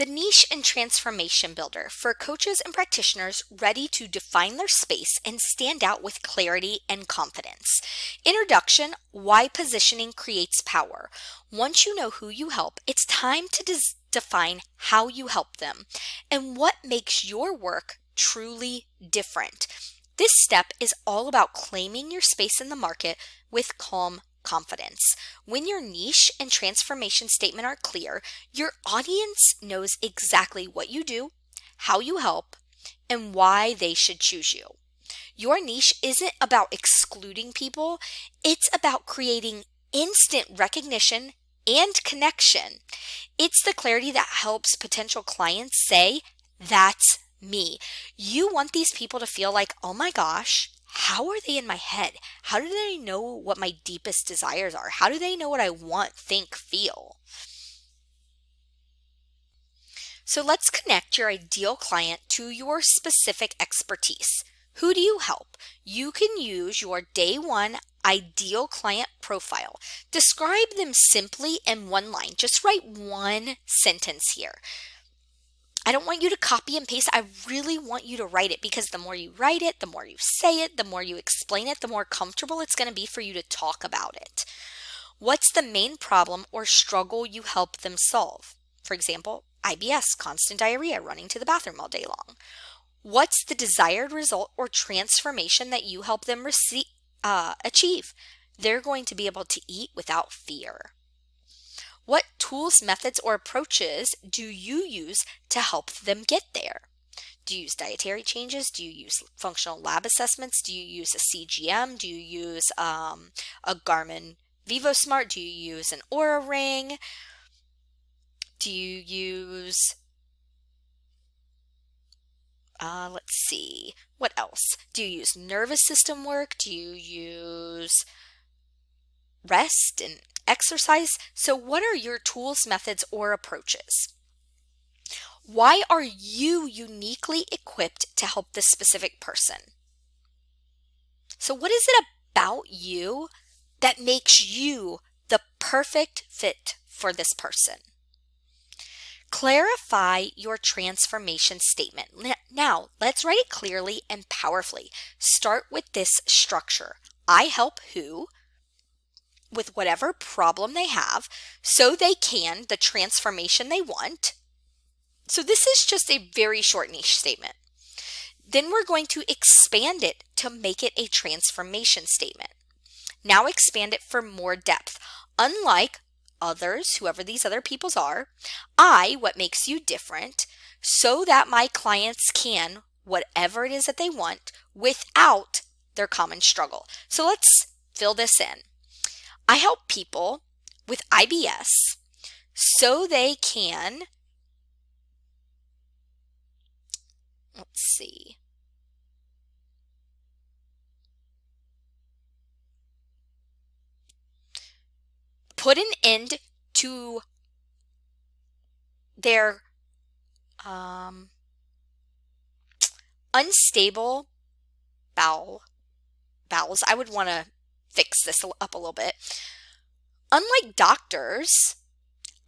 The niche and transformation builder for coaches and practitioners ready to define their space and stand out with clarity and confidence. Introduction: why positioning creates power. Once you know who you help, it's time to define how you help them and what makes your work truly different. This step is all about claiming your space in the market with calm confidence. When your niche and transformation statement are clear, your audience knows exactly what you do, how you help, and why they should choose you. Your niche isn't about excluding people, it's about creating instant recognition and connection. It's the clarity that helps potential clients say, "That's me." You want these people to feel like, "Oh my gosh, how are they in my head? How do they know what my deepest desires are? How do they know what I want, think, feel?" So let's connect your ideal client to your specific expertise. Who do you help? You can use your day one ideal client profile. Describe them simply in one line. Just write one sentence here. I don't want you to copy and paste. I really want you to write it, because the more you write it, the more you say it, the more you explain it, the more comfortable it's going to be for you to talk about it. What's the main problem or struggle you help them solve? For example, IBS, constant diarrhea, running to the bathroom all day long. What's the desired result or transformation that you help them achieve? They're going to be able to eat without fear. What tools, methods, or approaches do you use to help them get there? Do you use dietary changes? Do you use functional lab assessments? Do you use a CGM? Do you use a Garmin VivoSmart? Do you use an Oura Ring? Do you use, let's see, what else? Do you use nervous system work? Do you use rest and exercise? So what are your tools, methods, or approaches? Why are you uniquely equipped to help this specific person? So what is it about you that makes you the perfect fit for this person? Clarify your transformation statement. Now, let's write it clearly and powerfully. Start with this structure. I help who with whatever problem they have so they can the transformation they want. So this is just a very short niche statement. Then we're going to expand it to make it a transformation statement. Now expand it for more depth. Unlike others, whoever these other peoples are, what makes you different, so that my clients can whatever it is that they want without their common struggle. So let's fill this in. I help people with IBS so they can, let's see, put an end to their unstable bowels. I would want to fix this up a little bit. Unlike doctors,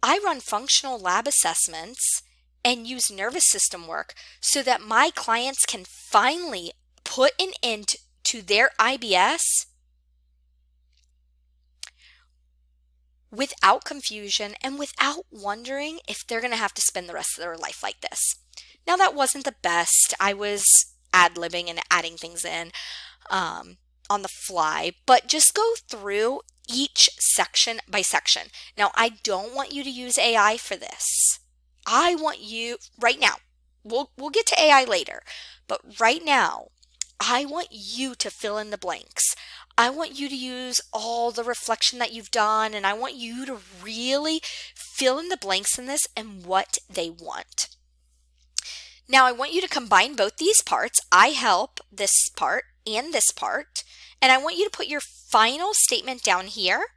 I run functional lab assessments and use nervous system work so that my clients can finally put an end to their IBS without confusion and without wondering if they're going to have to spend the rest of their life like this. Now, that wasn't the best. I was ad-libbing and adding things in on the fly, but just go through each section by section. Now, I don't want you to use AI for this. I want you right now. We'll get to AI later, but right now, I want you to fill in the blanks. I want you to use all the reflection that you've done, and I want you to really fill in the blanks in this and what they want. Now, I want you to combine both these parts. I help this part and this part, and I want you to put your final statement down here,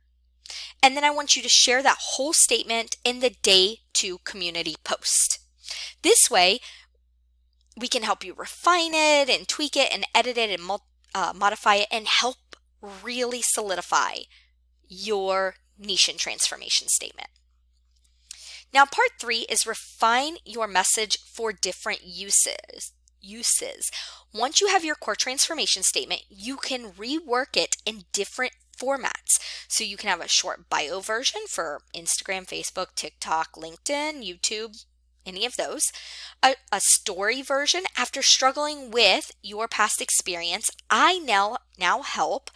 and then I want you to share that whole statement in the Day 2 community post. This way, we can help you refine it and tweak it and edit it and modify it and help really solidify your niche and transformation statement. Now, part 3 is refine your message for different uses. Once you have your core transformation statement, you can rework it in different formats. So you can have a short bio version for Instagram, Facebook, TikTok, LinkedIn, YouTube, any of those. A story version. After struggling with your past experience, I now help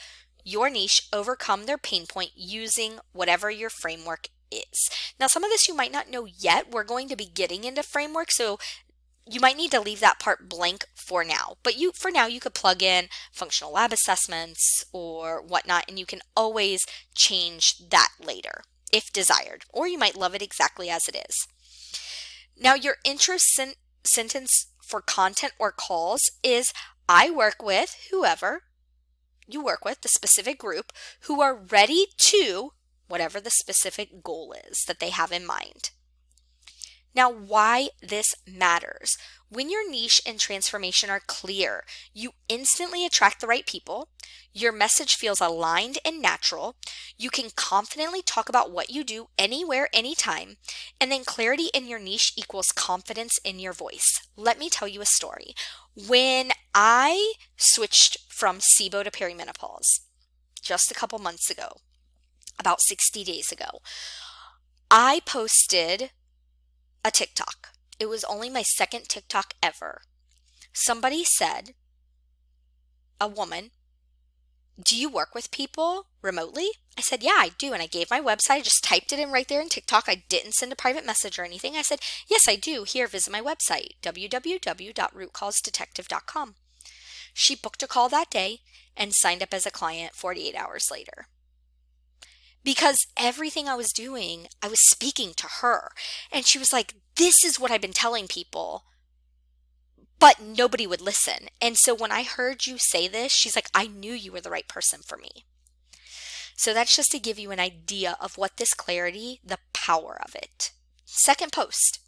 your niche overcome their pain point using whatever your framework is. Now, some of this you might not know yet. We're going to be getting into framework, so you might need to leave that part blank for now. But for now, you could plug in functional lab assessments or whatnot, and you can always change that later if desired, or you might love it exactly as it is. Now, your intro sentence for content or calls is, I work with whoever you work with, the specific group, who are ready to whatever the specific goal is that they have in mind. Now, why this matters. When your niche and transformation are clear, you instantly attract the right people, your message feels aligned and natural, you can confidently talk about what you do anywhere, anytime, and then clarity in your niche equals confidence in your voice. Let me tell you a story. When I switched from SIBO to perimenopause just a couple months ago, about 60 days ago, I posted a TikTok. It was only my second TikTok ever. Somebody said, a woman, do you work with people remotely? I said, yeah, I do. And I gave my website. I just typed it in right there in TikTok. I didn't send a private message or anything. I said, yes, I do. Here, visit my website, www.rootcausdetective.com. She booked a call that day and signed up as a client 48 hours later. Because everything I was doing, I was speaking to her. And she was like, this is what I've been telling people, but nobody would listen. And so when I heard you say this, she's like, I knew you were the right person for me. So that's just to give you an idea of what this clarity, the power of it. Second post.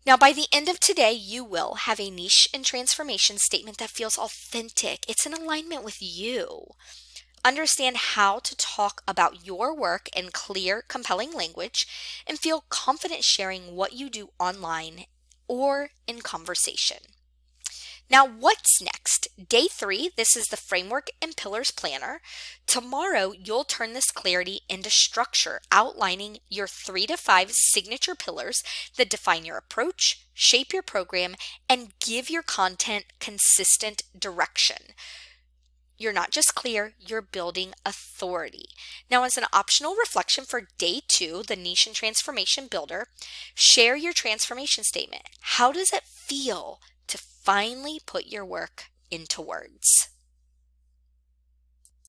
Now, by the end of today, you will have a niche and transformation statement that feels authentic. It's in alignment with you. Understand how to talk about your work in clear, compelling language, and feel confident sharing what you do online or in conversation. Now, what's next? Day 3, this is the Framework and Pillars Planner. Tomorrow, you'll turn this clarity into structure, outlining your 3 to 5 signature pillars that define your approach, shape your program, and give your content consistent direction. You're not just clear, you're building authority. Now, as an optional reflection for day 2, the Niche and Transformation Builder, share your transformation statement. How does it feel to finally put your work into words?